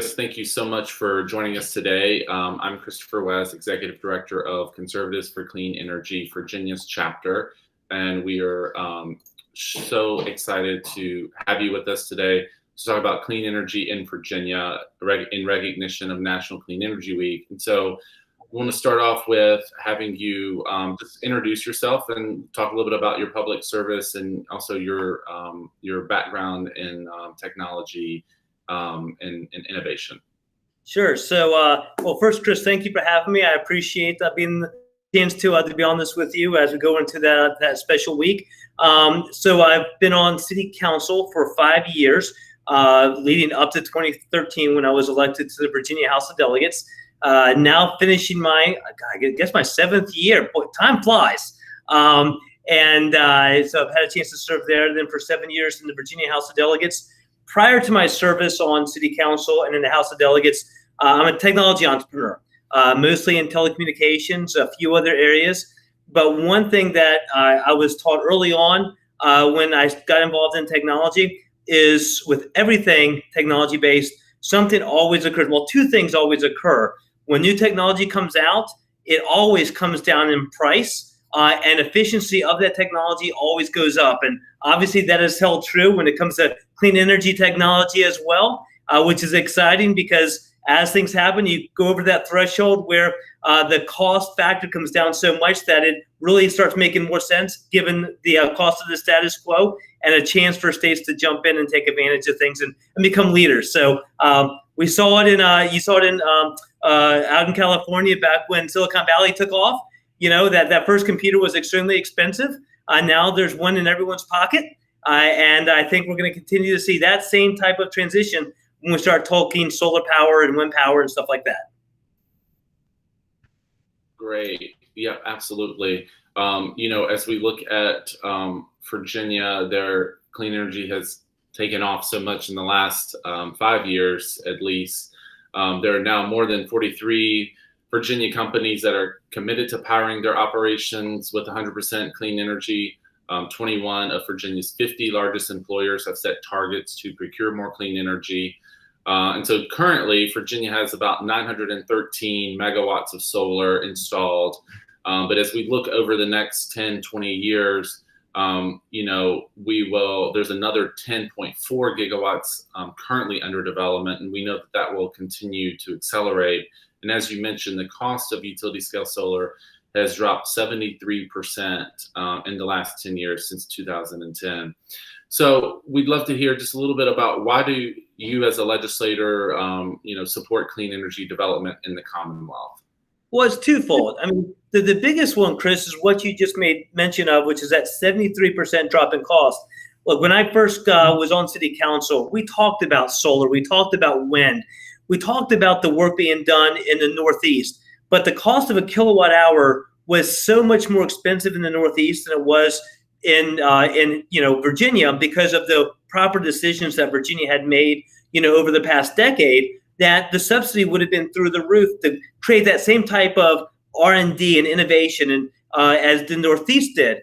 Thank you so much for joining us today. I'm Christopher West, Executive Director of Conservatives for Clean Energy, Virginia's chapter, and we are so excited to have you with us today to talk about clean energy in Virginia in recognition of National Clean Energy Week. And so I want to start off with having you just introduce yourself and talk a little bit about your public service and also your background in technology and innovation. Sure. So, well, first, Chris, thank you for having me. I appreciate being the chance to be on this with you as we go into that special week. So I've been on City Council for 5 years, leading up to 2013 when I was elected to the Virginia House of Delegates. Now finishing I guess my 7th year. Boy, time flies. So I've had a chance to serve there. Then for 7 years in the Virginia House of Delegates. Prior to my service on City Council and in the House of Delegates, I'm a technology entrepreneur, mostly in telecommunications, a few other areas. But one thing that I was taught early on when I got involved in technology is with everything technology-based, something always occurs. Well, two things always occur. When new technology comes out, it always comes down in price. And efficiency of that technology always goes up. And obviously that is held true when it comes to clean energy technology as well, which is exciting because as things happen, you go over that threshold where the cost factor comes down so much that it really starts making more sense given the cost of the status quo and a chance for states to jump in and take advantage of things and become leaders. So we saw it you saw it out in California back when Silicon Valley took off. You know, that first computer was extremely expensive. Now there's one in everyone's pocket. And I think we're going to continue to see that same type of transition when we start talking solar power and wind power and stuff like that. Great. Yeah, absolutely. As we look at Virginia, their clean energy has taken off so much in the last 5 years, at least. There are now more than 43 Virginia companies that are committed to powering their operations with 100% clean energy. 21 of Virginia's 50 largest employers have set targets to procure more clean energy. And so currently, Virginia has about 913 megawatts of solar installed. But as we look over the next 10, 20 years, there's another 10.4 gigawatts currently under development, and we know that will continue to accelerate. And as you mentioned, the cost of utility scale solar has dropped 73% in the last 10 years since 2010. So we'd love to hear just a little bit about why do you as a legislator, support clean energy development in the Commonwealth? Well, it's twofold. I mean, the biggest one, Chris, is what you just made mention of, which is that 73% drop in cost. Look, when I first was on City Council, we talked about solar, we talked about wind. We talked about the work being done in the Northeast, but the cost of a kilowatt hour was so much more expensive in the Northeast than it was in Virginia because of the proper decisions that Virginia had made, over the past decade, that the subsidy would have been through the roof to create that same type of R&D and innovation and as the Northeast did.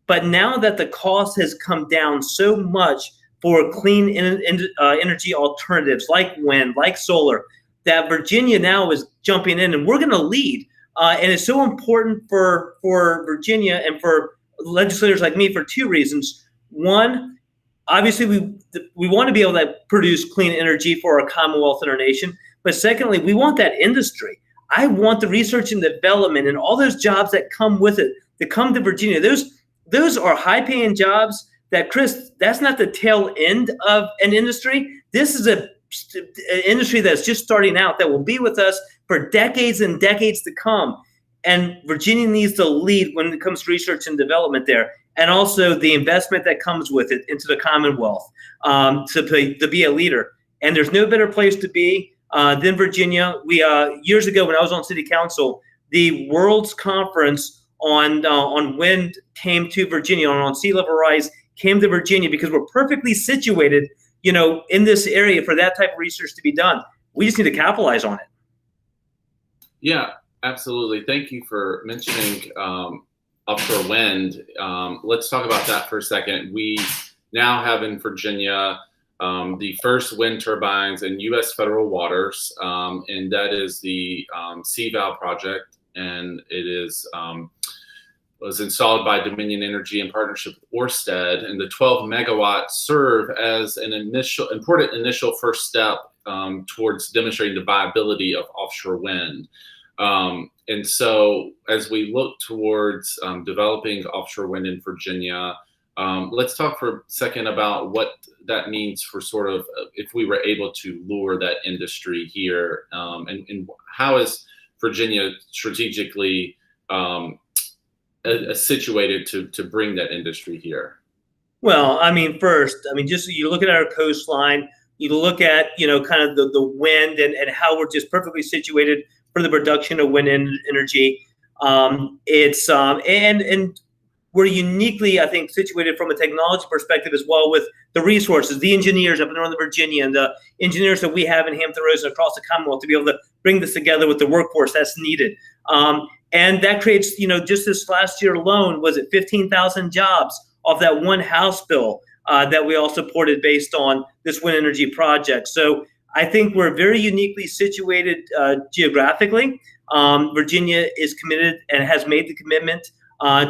But now that the cost has come down so much for clean energy alternatives like wind, like solar, that Virginia now is jumping in, and we're going to lead. And it's so important for Virginia and for legislators like me for two reasons. One, obviously we want to be able to produce clean energy for our Commonwealth and our nation. But secondly, we want that industry. I want the research and development and all those jobs that come with it to come to Virginia. Those are high-paying jobs. That, Chris, that's not the tail end of an industry. This is an industry that's just starting out that will be with us for decades and decades to come. And Virginia needs to lead when it comes to research and development there, and also the investment that comes with it into the Commonwealth to be a leader. And there's no better place to be than Virginia. We years ago when I was on City Council, the World's Conference on wind came to Virginia, on sea level rise came to Virginia because we're perfectly situated, in this area for that type of research to be done. We just need to capitalize on it. Yeah, absolutely. Thank you for mentioning offshore wind. Let's talk about that for a second. We now have in Virginia the first wind turbines in U.S. federal waters, and that is the CVAL project, and it is was installed by Dominion Energy in partnership with Ørsted, and the 12 megawatts serve as an important initial first step towards demonstrating the viability of offshore wind. And so as we look towards developing offshore wind in Virginia, let's talk for a second about what that means for sort of if we were able to lure that industry here, and how is Virginia strategically situated to bring that industry here? Well, I mean, first, I mean, just you look at our coastline, you look at, kind of the wind and how we're just perfectly situated for the production of wind energy. And we're uniquely, I think, situated from a technology perspective as well, with the resources, the engineers up in Northern Virginia, and the engineers that we have in Hampton Roads and across the Commonwealth to be able to bring this together with the workforce that's needed. And that creates, just this last year alone, was it 15,000 jobs off that one House bill that we all supported based on this wind energy project. So I think we're very uniquely situated geographically. Virginia is committed and has made the commitment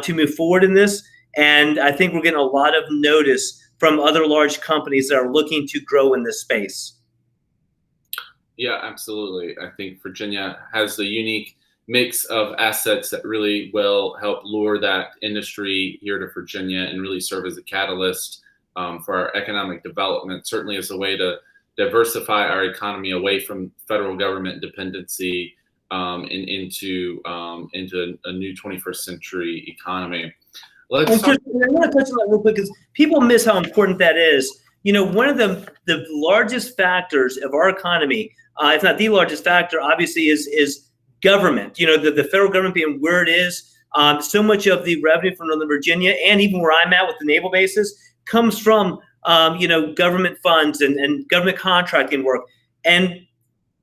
to move forward in this. And I think we're getting a lot of notice from other large companies that are looking to grow in this space. Yeah, absolutely. I think Virginia has the unique mix of assets that really will help lure that industry here to Virginia and really serve as a catalyst for our economic development, certainly as a way to diversify our economy away from federal government dependency and into a new 21st century economy. I want to touch on that real quick because people miss how important that is. One of the largest factors of our economy, if not the largest factor, obviously is government. The federal government being where it is. So much of the revenue from Northern Virginia and even where I'm at with the naval bases comes from government funds and government contracting work. And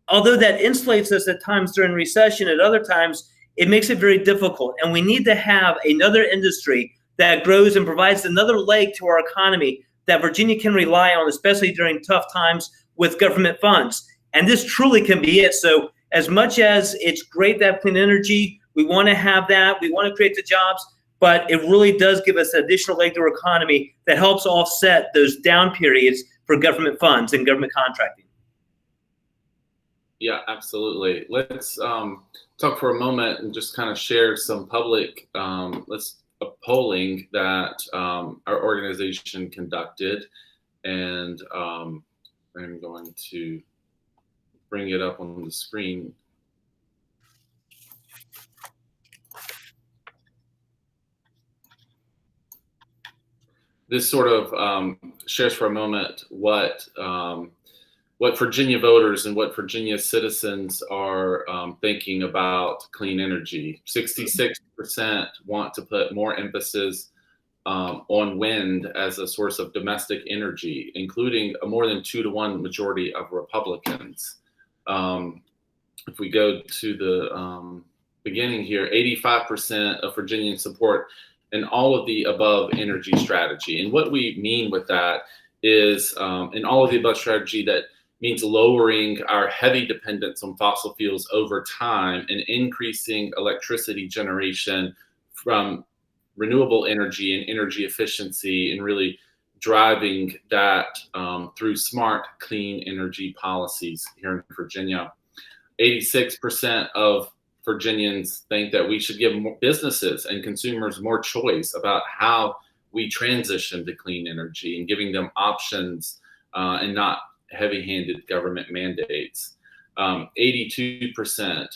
although that insulates us at times during recession, at other times it makes it very difficult. And we need to have another industry that grows and provides another leg to our economy that Virginia can rely on, especially during tough times with government funds. And this truly can be it. So as much as it's great to have clean energy, we want to have that, we want to create the jobs, but it really does give us an additional leg to our economy that helps offset those down periods for government funds and government contracting. Yeah, absolutely. Let's talk for a moment and just kind of share some public polling that our organization conducted, and I'm going to bring it up on the screen. This sort of shares for a moment what Virginia voters and what Virginia citizens are thinking about clean energy. 66% want to put more emphasis on wind as a source of domestic energy, including a more than 2-to-1 majority of Republicans. If we go to the beginning here, 85% of Virginians support an all of the above energy strategy. And what we mean with that is an all of the above strategy that means lowering our heavy dependence on fossil fuels over time and increasing electricity generation from renewable energy and energy efficiency, and really driving that through smart, clean energy policies here in Virginia. 86% of Virginians think that we should give more businesses and consumers more choice about how we transition to clean energy, and giving them options and not heavy-handed government mandates. 82%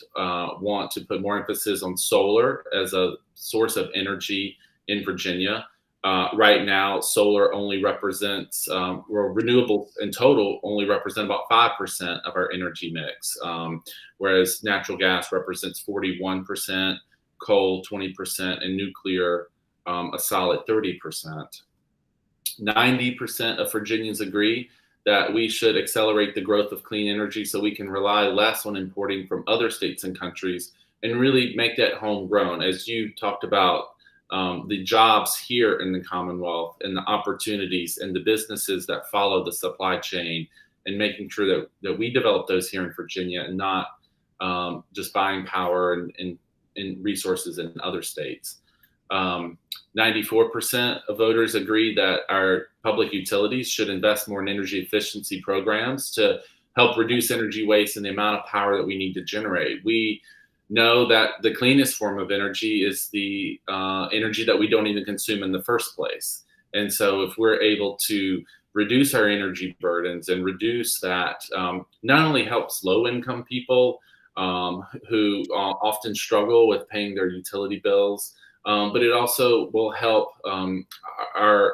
want to put more emphasis on solar as a source of energy in Virginia. Right now, solar only represents, renewables in total only represent about 5% of our energy mix, whereas natural gas represents 41%, coal 20%, and nuclear a solid 30%. 90% of Virginians agree that we should accelerate the growth of clean energy so we can rely less on importing from other states and countries and really make that homegrown. As you talked about, the jobs here in the Commonwealth and the opportunities and the businesses that follow the supply chain, and making sure that we develop those here in Virginia and not just buying power and resources in other states. 94% of voters agree that our public utilities should invest more in energy efficiency programs to help reduce energy waste and the amount of power that we need to generate. We know that the cleanest form of energy is the energy that we don't even consume in the first place. And so if we're able to reduce our energy burdens and reduce that, not only helps low-income people who often struggle with paying their utility bills, but it also will help our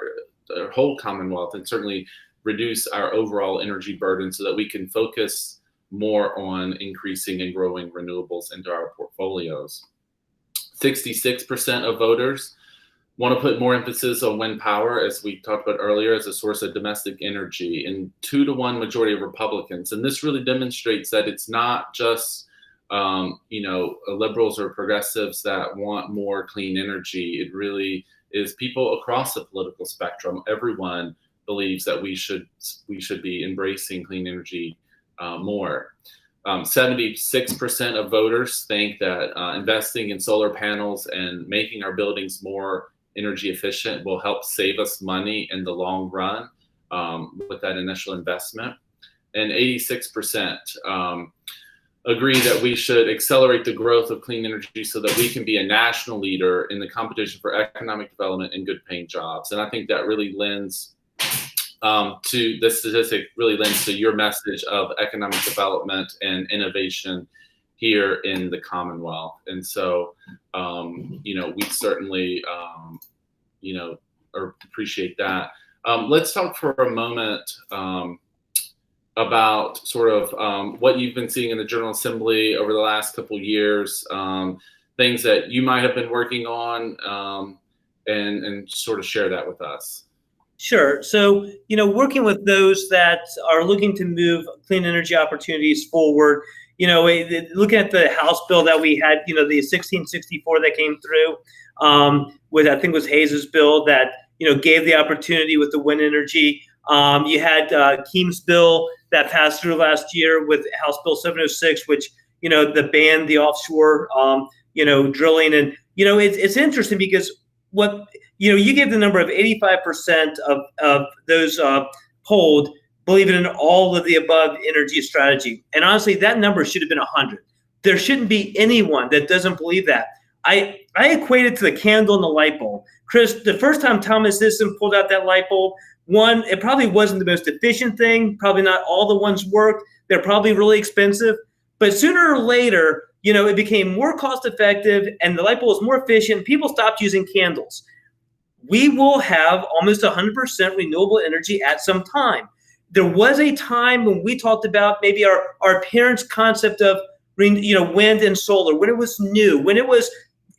whole Commonwealth, and certainly reduce our overall energy burden so that we can focus more on increasing and growing renewables into our portfolios. 66% of voters want to put more emphasis on wind power, as we talked about earlier, as a source of domestic energy, and 2-to-1 majority of Republicans. And this really demonstrates that it's not just liberals or progressives that want more clean energy. It really is people across the political spectrum. Everyone believes that we should be embracing clean energy more. 76% of voters think that investing in solar panels and making our buildings more energy efficient will help save us money in the long run with that initial investment. And 86% agree that we should accelerate the growth of clean energy so that we can be a national leader in the competition for economic development and good paying jobs. And I think that really lends to the statistic, really lends to your message of economic development and innovation here in the Commonwealth. And so, we certainly, appreciate that. Let's talk for a moment about sort of what you've been seeing in the General Assembly over the last couple of years, things that you might have been working on, and sort of share that with us. Sure. So, working with those that are looking to move clean energy opportunities forward, looking at the House bill that we had, the 1664 that came through, with, I think it was Hayes's bill that, gave the opportunity with the wind energy. You had Keem's bill that passed through last year with House Bill 706, which, the ban the offshore, drilling. And, it's interesting because you gave the number of 85% of those polled believe in all of the above energy strategy. And honestly, that number should have been 100. There shouldn't be anyone that doesn't believe that. I equate it to the candle and the light bulb. Chris, the first time Thomas Edison pulled out that light bulb, one, it probably wasn't the most efficient thing. Probably not all the ones worked. They're probably really expensive. But sooner or later, it became more cost effective and the light bulb was more efficient. People stopped using candles. We will have almost 100% renewable energy at some time. There was a time when we talked about maybe our parents' concept of wind and solar, when it was new, when it was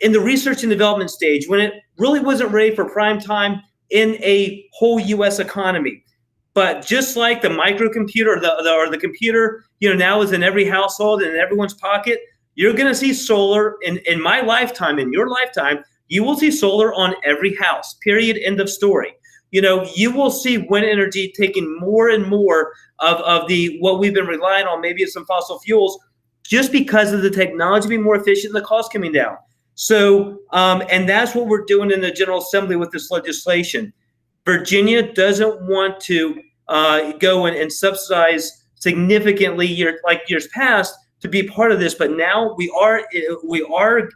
in the research and development stage, when it really wasn't ready for prime time in a whole U.S. economy. But just like the microcomputer or the computer, now is in every household and in everyone's pocket, you're going to see solar in my lifetime, in your lifetime. You will see solar on every house, period, end of story. You will see wind energy taking more and more of what we've been relying on, maybe some fossil fuels, just because of the technology being more efficient and the cost coming down. So, and that's what we're doing in the General Assembly with this legislation. Virginia doesn't want to go and subsidize significantly like years past to be part of this, but now we are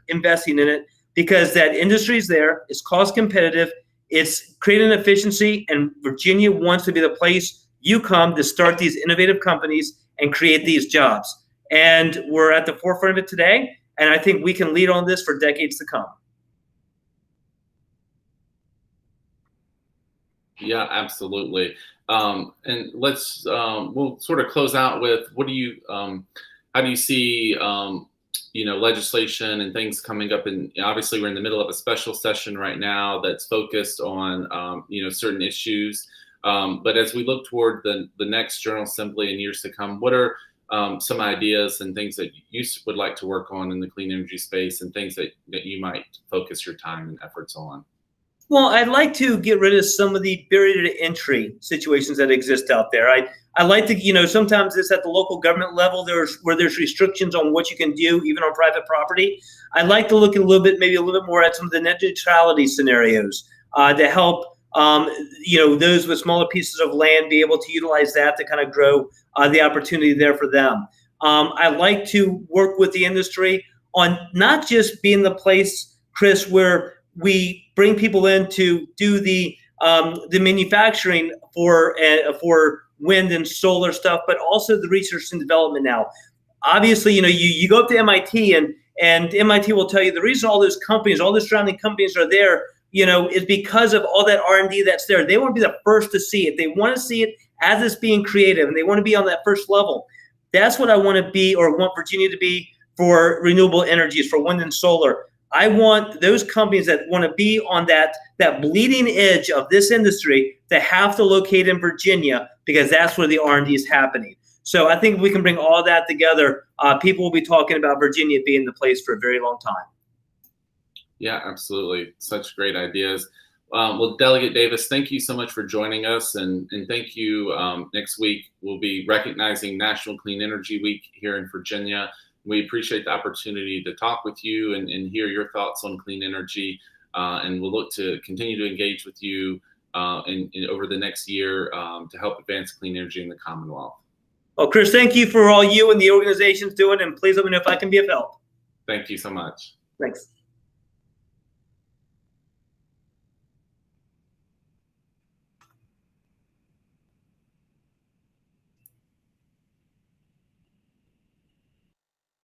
investing in it because that industry is there, it's cost competitive, it's creating efficiency, and Virginia wants to be the place you come to start these innovative companies and create these jobs. And we're at the forefront of it today, and I think we can lead on this for decades to come. Yeah, absolutely. And we'll sort of close out with how do you see legislation and things coming up, and obviously we're in the middle of a special session right now that's focused on certain issues. But as we look toward the next General Assembly in years to come, what are some ideas and things that you would like to work on in the clean energy space, and things that you might focus your time and efforts on? Well, I'd like to get rid of some of the barrier to entry situations that exist out there. I like to, sometimes it's at the local government level, where there's restrictions on what you can do, even on private property. I'd like to look at maybe a little bit more at some of the net neutrality scenarios to help, those with smaller pieces of land be able to utilize that to kind of grow the opportunity there for them. I like to work with the industry on not just being the place, Chris, where we bring people in to do the manufacturing for wind and solar stuff, but also the research and development now. Obviously, you go up to MIT, and MIT will tell you the reason all those companies, all the surrounding companies are there, is because of all that R&D that's there. They want to be the first to see it. They want to see it as it's being creative, and they want to be on that first level. That's what I want to be, or want Virginia to be, for renewable energies, for wind and solar. I want those companies that want to be on that bleeding edge of this industry to have to locate in Virginia, because that's where the R&D is happening. So I think if we can bring all that together, people will be talking about Virginia being the place for a very long time. Yeah, absolutely. Such great ideas. Well, Delegate Davis, thank you so much for joining us, and thank you. Next week, we'll be recognizing National Clean Energy Week here in Virginia. We appreciate the opportunity to talk with you and hear your thoughts on clean energy, and we'll look to continue to engage with you over the next year to help advance clean energy in the Commonwealth. Well, Chris, thank you for all you and the organization's doing, and please let me know if I can be of help. Thank you so much. Thanks.